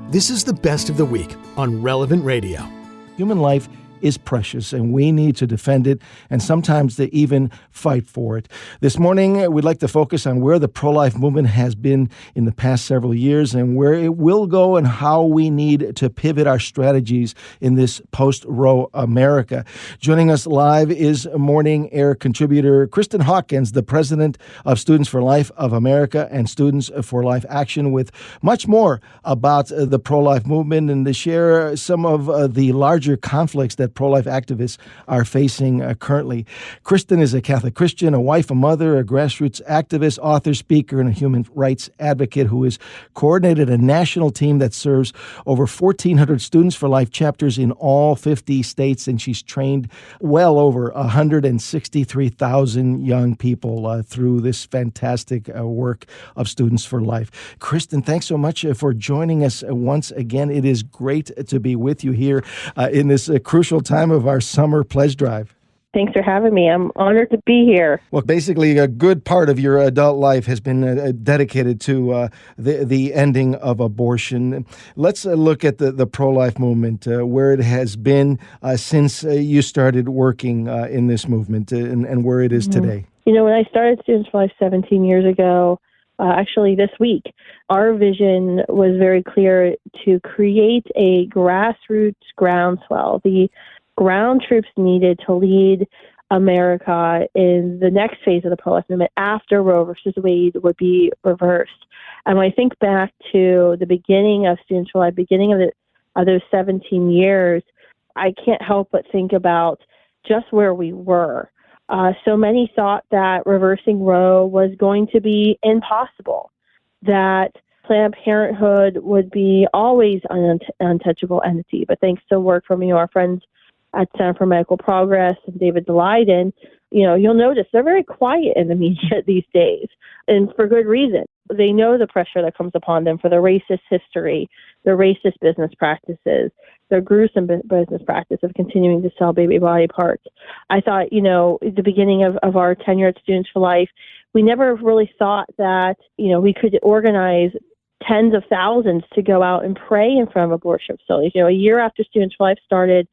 This is the best of the week on Relevant Radio. Human life is precious, and we need to defend it, and sometimes to even fight for it. This morning, we'd like to focus on where the pro-life movement has been in the past several years and where it will go and how we need to pivot our strategies in this post-Roe America. Joining us live is Morning Air contributor Kristen Hawkins, the president of Students for Life of America and Students for Life Action, with much more about the pro-life movement and to share some of the larger conflicts that pro-life activists are facing currently. Kristen is a Catholic Christian, a wife, a mother, a grassroots activist, author, speaker, and a human rights advocate who has coordinated a national team that serves over 1,400 Students for Life chapters in all 50 states, and she's trained well over 163,000 young people through this fantastic work of Students for Life. Kristen, thanks so much for joining us once again. It is great to be with you here in this crucial time of our summer pledge drive. Thanks for having me. I'm honored to be here. Well, basically, a good part of your adult life has been dedicated to the ending of abortion. Let's look at the pro-life movement, where it has been since you started working in this movement and where it is today. You know, when I started Students for Life 17 years ago, actually this week, our vision was very clear to create a grassroots groundswell, the ground troops needed to lead America in the next phase of the pro-life movement after Roe versus Wade would be reversed. And when I think back to the beginning of Students for Life, beginning of those 17 years, I can't help but think about just where we were. So many thought that reversing Roe was going to be impossible, that Planned Parenthood would be always an untouchable entity. But thanks to work from our friends at Center for Medical Progress and David Daleiden, you'll notice they're very quiet in the media these days, and for good reason. They know the pressure that comes upon them for the racist history, the racist business practices, their gruesome business practice of continuing to sell baby body parts. I thought, at the beginning of our tenure at Students for Life, we never really thought that, we could organize tens of thousands to go out and pray in front of abortion facilities. A year after Students for Life started,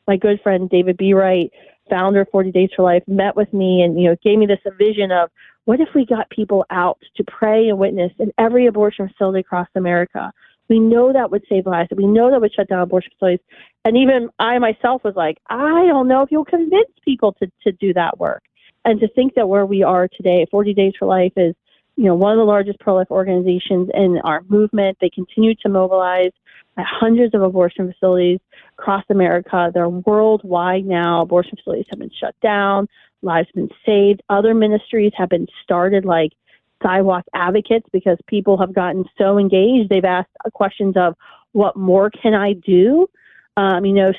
my good friend David B. Wright, founder of 40 Days for Life, met with me and gave me this vision of what if we got people out to pray and witness in every abortion facility across America. We know that would save lives. We know that would shut down abortion facilities. And even I myself was like, I don't know if you'll convince people to do that work. And to think that where we are today, 40 Days for Life is one of the largest pro-life organizations in our movement. They continue to mobilize at hundreds of abortion facilities across America. They're worldwide now. Abortion facilities have been shut down. Lives have been saved. Other ministries have been started, like Sidewalk Advocates, because people have gotten so engaged. They've asked questions of, what more can I do?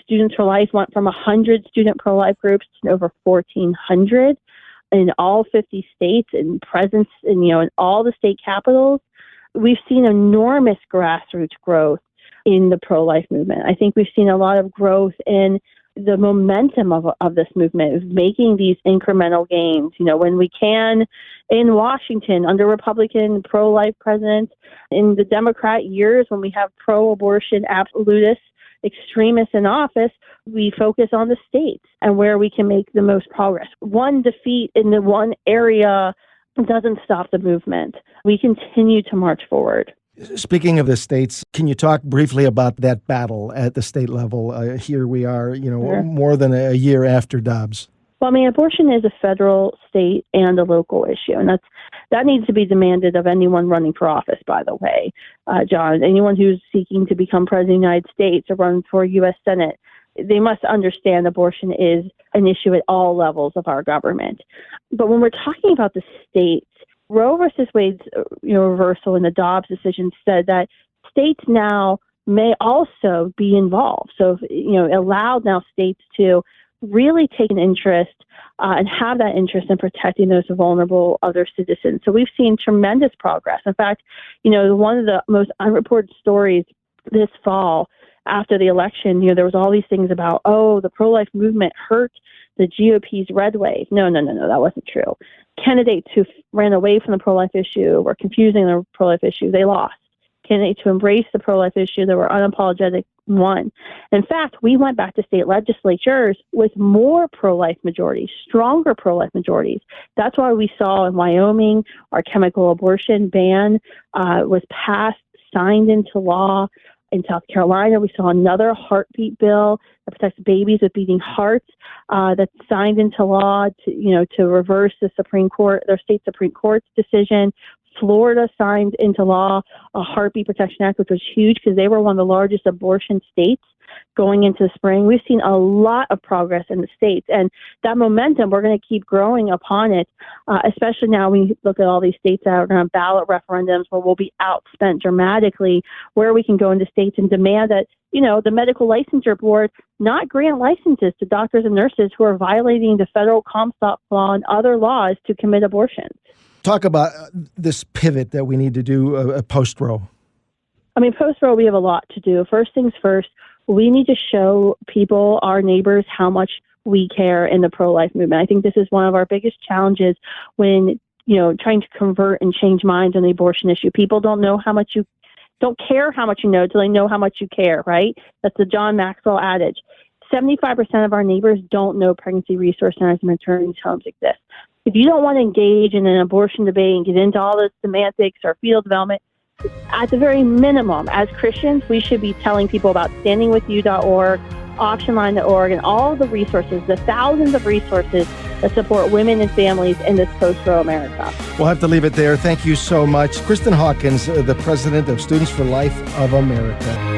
Students for Life went from 100 student pro-life groups to over 1,400 in all 50 states and presence in all the state capitals. We've seen enormous grassroots growth in the pro-life movement. I think we've seen a lot of growth in the momentum of this movement, of making these incremental gains. When we can, in Washington, under Republican pro-life presidents, in the Democrat years, when we have pro-abortion absolutist extremists in office, we focus on the states and where we can make the most progress. One defeat in the one area doesn't stop the movement. We continue to march forward. Speaking of the states, can you talk briefly about that battle at the state level? Here we are, Sure. More than a year after Dobbs. Well, abortion is a federal, state, and a local issue, and that needs to be demanded of anyone running for office, by the way, John. Anyone who's seeking to become president of the United States or run for U.S. Senate, they must understand abortion is an issue at all levels of our government. But when we're talking about the states, Roe versus Wade's reversal in the Dobbs decision said that states now may also be involved. So, allowed now states to really take an interest and have that interest in protecting those vulnerable other citizens. So we've seen tremendous progress. In fact, one of the most unreported stories this fall after the election, there was all these things about, the pro-life movement hurt the GOP's red wave. No, that wasn't true. Candidates who ran away from the pro-life issue were confusing the pro-life issue. They lost. candidate to embrace the pro-life issue. They were unapologetic, won. In fact, we went back to state legislatures with more pro-life majorities, stronger pro-life majorities. That's why we saw in Wyoming, our chemical abortion ban was passed, signed into law. In South Carolina, we saw another heartbeat bill that protects babies with beating hearts that's signed into law to reverse the their state Supreme Court's decision. Florida signed into law a Heartbeat Protection Act, which was huge because they were one of the largest abortion states going into the spring. We've seen a lot of progress in the states, and that momentum, we're going to keep growing upon it, especially now we look at all these states that are going to ballot referendums where we'll be outspent dramatically, where we can go into states and demand that, the medical licensure board not grant licenses to doctors and nurses who are violating the federal Comstock law and other laws to commit abortions. Talk about this pivot that we need to do post-Roe. Post-Roe, we have a lot to do. First things first, we need to show people, our neighbors, how much we care in the pro-life movement. I think this is one of our biggest challenges when, trying to convert and change minds on the abortion issue. People don't care how much you know until they know how much you care, right? That's the John Maxwell adage. 75% of our neighbors don't know pregnancy resource centers and maternity homes exist. If you don't want to engage in an abortion debate and get into all the semantics or fetal development, at the very minimum, as Christians, we should be telling people about standingwithyou.org, optionline.org, and all the resources, the thousands of resources that support women and families in this post-Roe America. We'll have to leave it there. Thank you so much. Kristen Hawkins, the president of Students for Life of America.